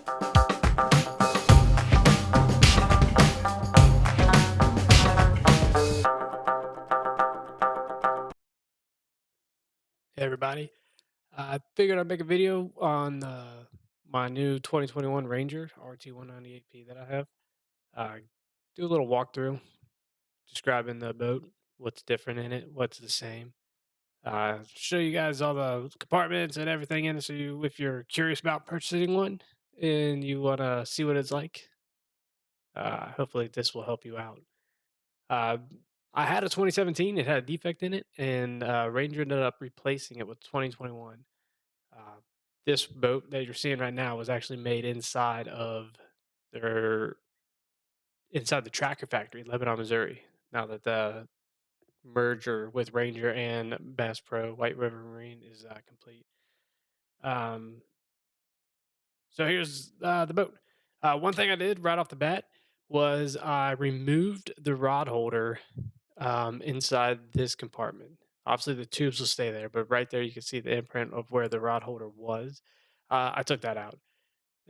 Hey everybody, I figured I'd make a video on my new 2021 Ranger Rt198P that I have. Uh, do a little walkthrough, describing the boat, what's different in it, what's the same. Show you guys all the compartments and everything in it, so if you're curious about purchasing one and you want to see what it's like, hopefully this will help you out. Uh, I had a 2017; it had a defect in it, and Ranger ended up replacing it with 2021. Uh, this boat that you're seeing right now was actually made their inside the Tracker factory in Lebanon, Missouri. Now that the merger with Ranger and Bass Pro White River Marine is complete. Um, so here's the boat. One thing I did right off the bat was I removed the rod holder inside this compartment. Obviously, the tubes will stay there, but right there you can see the imprint of where the rod holder was. I took that out.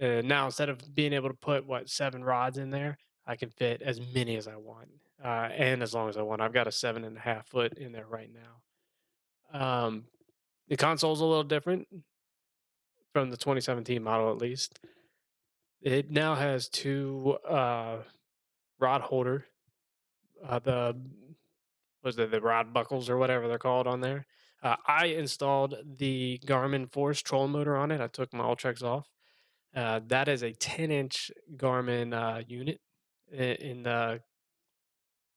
Now instead of being able to put what 7 rods in there, I can fit as many as I want and as long as I want. I've got a 7.5 foot in there right now. The console's a little different from the 2017 model, at least. It now has two rod holder, the was it the rod buckles or whatever they're called on there. I installed the Garmin Force trolling motor on it. I took my Ultrex off. That is a 10-inch Garmin unit in the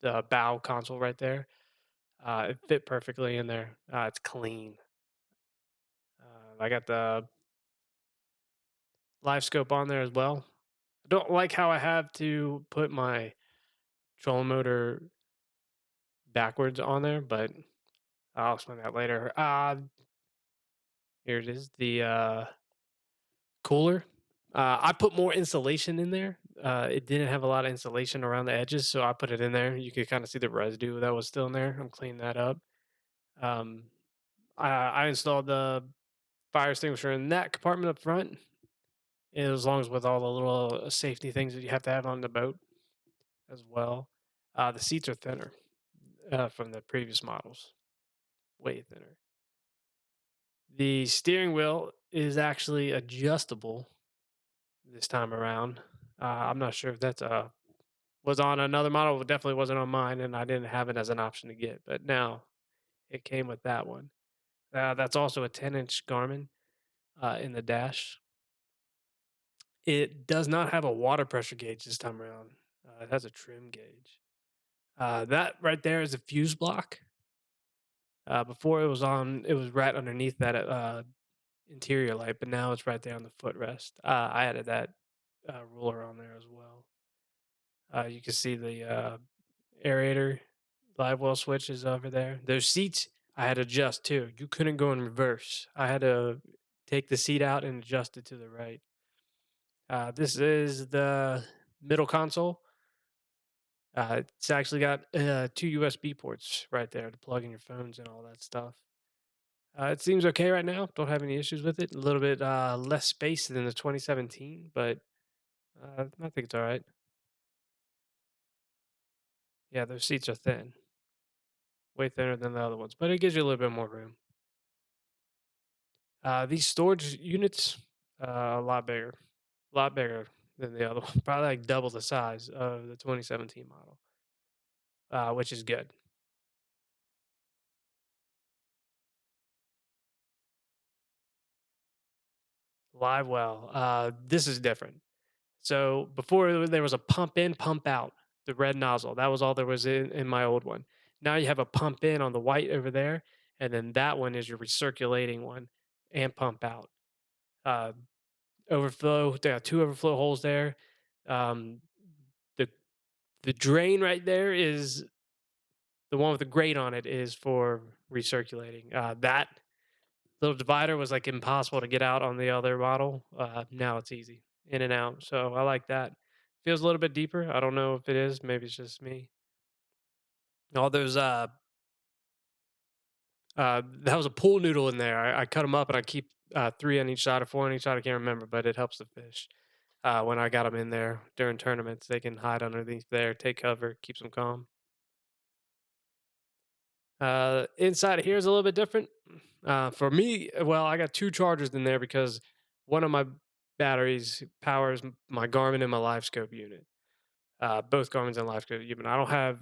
bow console right there. It fit perfectly in there. It's clean. I got the Livescope on there as well. I don't like how I have to put my trolling motor backwards on there, but I'll explain that later. Here it is, the cooler. I put more insulation in there. It didn't have a lot of insulation around the edges, so I put it in there. You could kind of see the residue that was still in there. I'm cleaning that up. Um, I installed the fire extinguisher in that compartment up front, as long as with all the little safety things that you have to have on the boat as well. The seats are thinner from the previous models, way thinner. The steering wheel is actually adjustable this time around. I'm not sure if that's was on another model. It definitely wasn't on mine, and I didn't have it as an option to get. But now it came with that one. That's also a 10-inch Garmin in the dash. It does not have a water pressure gauge this time around. It has a trim gauge. That right there is a fuse block. Before it was right underneath that interior light, but now it's right there on the footrest. I added that ruler on there as well. You can see the aerator live well switch is over there. Those seats I had to adjust too. You couldn't go in reverse. I had to take the seat out and adjust it to the right. This is the middle console. It's actually got 2 USB ports right there to plug in your phones and all that stuff. It seems okay right now. Don't have any issues with it. A little bit less space than the 2017, but I think it's all right. Yeah, those seats are thin, way thinner than the other ones, but it gives you a little bit more room. These storage units, a lot bigger than the other one. Probably like double the size of the 2017 model, which is good. Live well. This is different. So before there was a pump in, pump out, the red nozzle. That was all there was in my old one. Now you have a pump in on the white over there, and then that one is your recirculating one and pump out. Uh, overflow. They got 2 overflow holes there. Um, the the drain right there is the one with the grate on it is for recirculating. That little divider was like impossible to get out on the other model. Now it's easy in and out. So I like that. Feels a little bit deeper. I don't know if it is. Maybe it's just me. All those that was a pool noodle in there. I cut them up and I keep 3 on each side or 4 on each side. I can't remember, but it helps the fish. when I got them in there during tournaments. They can hide underneath there, take cover, keeps them calm. Inside of here is a little bit different. For me, well, I got two chargers in there because one of my batteries powers my Garmin and my Livescope unit. Both Garmin's and Livescope unit. I don't have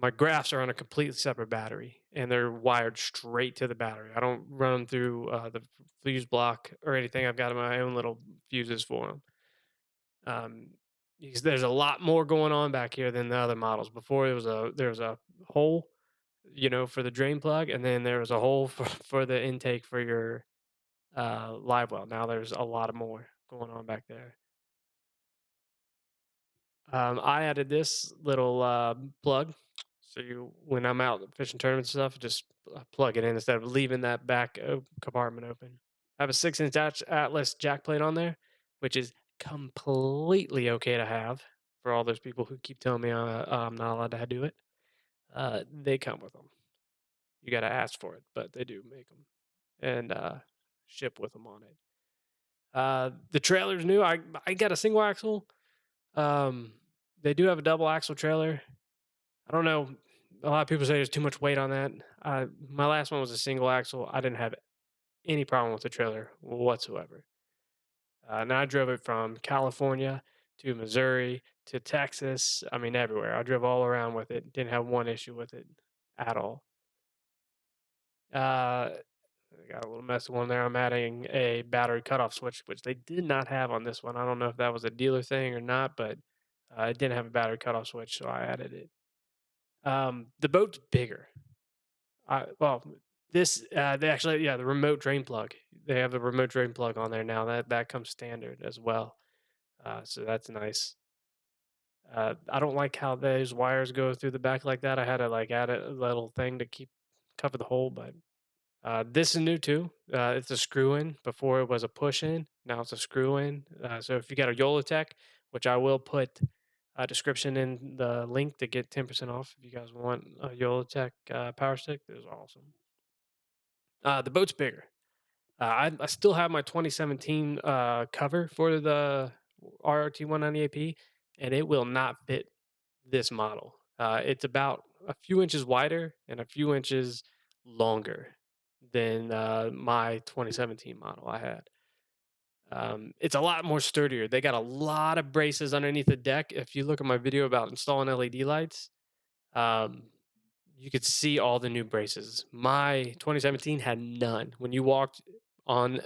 my graphs are on a completely separate battery and they're wired straight to the battery. I don't run them through the fuse block or anything. I've got my own little fuses for them. Um, because there's a lot more going on back here than the other models. Before there was a hole, for the drain plug, and then there was a hole for the intake for your live well. Now there's a lot of more going on back there. I added this little plug, so when I'm out fishing tournaments and stuff, just plug it in instead of leaving that back compartment open. I have a 6-inch Atlas jack plate on there, which is completely okay to have for all those people who keep telling me I'm not allowed to do it. They come with them. You got to ask for it, but they do make them and ship with them on it. The trailer's new. I got a single axle. Um, they do have a double axle trailer. I don't know. A lot of people say there's too much weight on that. My last one was a single axle. I didn't have any problem with the trailer whatsoever. And I drove it from California to Missouri to Texas. I mean, everywhere. I drove all around with it. Didn't have one issue with it at all. I got a little messy one there. I'm adding a battery cutoff switch, which they did not have on this one. I don't know if that was a dealer thing or not, but it didn't have a battery cutoff switch, so I added it. The boat's bigger. Well, they actually, yeah, the remote drain plug. They have the remote drain plug on there now. That comes standard as well. So that's nice. I don't like how those wires go through the back like that. I had to like add a little thing to cover the hole, but this is new too. It's a screw in. Before it was a push in. Now it's a screw in. So if you got a Yolatech, which I will put a description in the link to get 10% off if you guys want a Yolatech power stick, those are awesome. The boat's bigger. I still have my 2017 cover for the RRT198P, and it will not fit this model. It's about a few inches wider and a few inches longer than my 2017 model I had. It's a lot more sturdier. They got a lot of braces underneath the deck. If you look at my video about installing LED lights, um, you could see all the new braces. My 2017 had none. When you walked on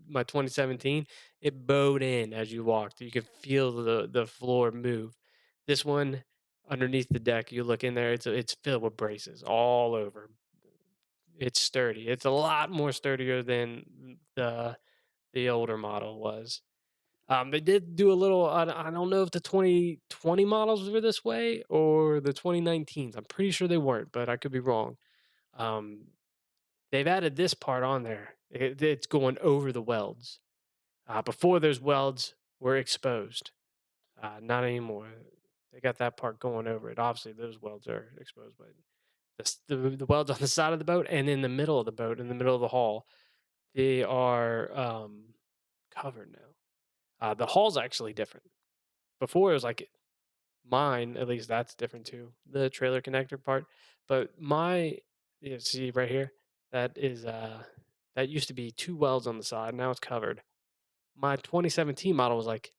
my 2017, it bowed in as you walked. You could feel the floor move. This one underneath the deck, you look in there, it's filled with braces all over. It's sturdy. It's a lot more sturdier than the older model was. They did do a little. I don't know if the 2020 models were this way or the 2019s. I'm pretty sure they weren't, but I could be wrong. Um, they've added this part on there. It's going over the welds. Before those welds were exposed, not anymore. They got that part going over it. Obviously, those welds are exposed, but the welds on the side of the boat and in the middle of the boat, in the middle of the hull, they are covered now. The hull's actually different. Before it was like mine, at least that's different too. The trailer connector part, but see right here, that is that used to be two welds on the side. Now it's covered. My 2017 model was like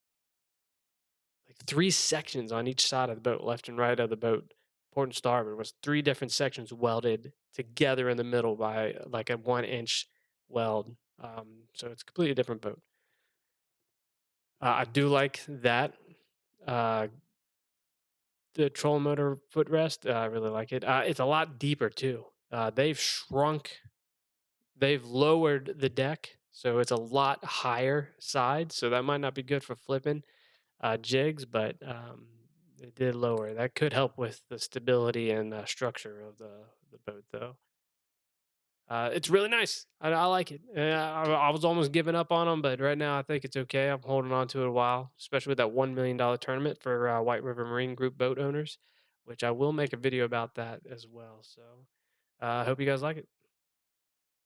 three sections on each side of the boat, left and right of the boat. Port and starboard was three different sections welded together in the middle by like a 1 inch weld. So it's a completely different boat. I do like that. Uh, the trolling motor footrest, I really like it. It's a lot deeper too. They've lowered the deck, so it's a lot higher side. So that might not be good for flipping jigs, but they did lower. That could help with the stability and structure of the boat, though. It's really nice. I like it. I was almost giving up on them, but right now I think it's okay. I'm holding on to it a while, especially with that $1 million tournament for White River Marine Group boat owners, which I will make a video about that as well. So I hope you guys like it.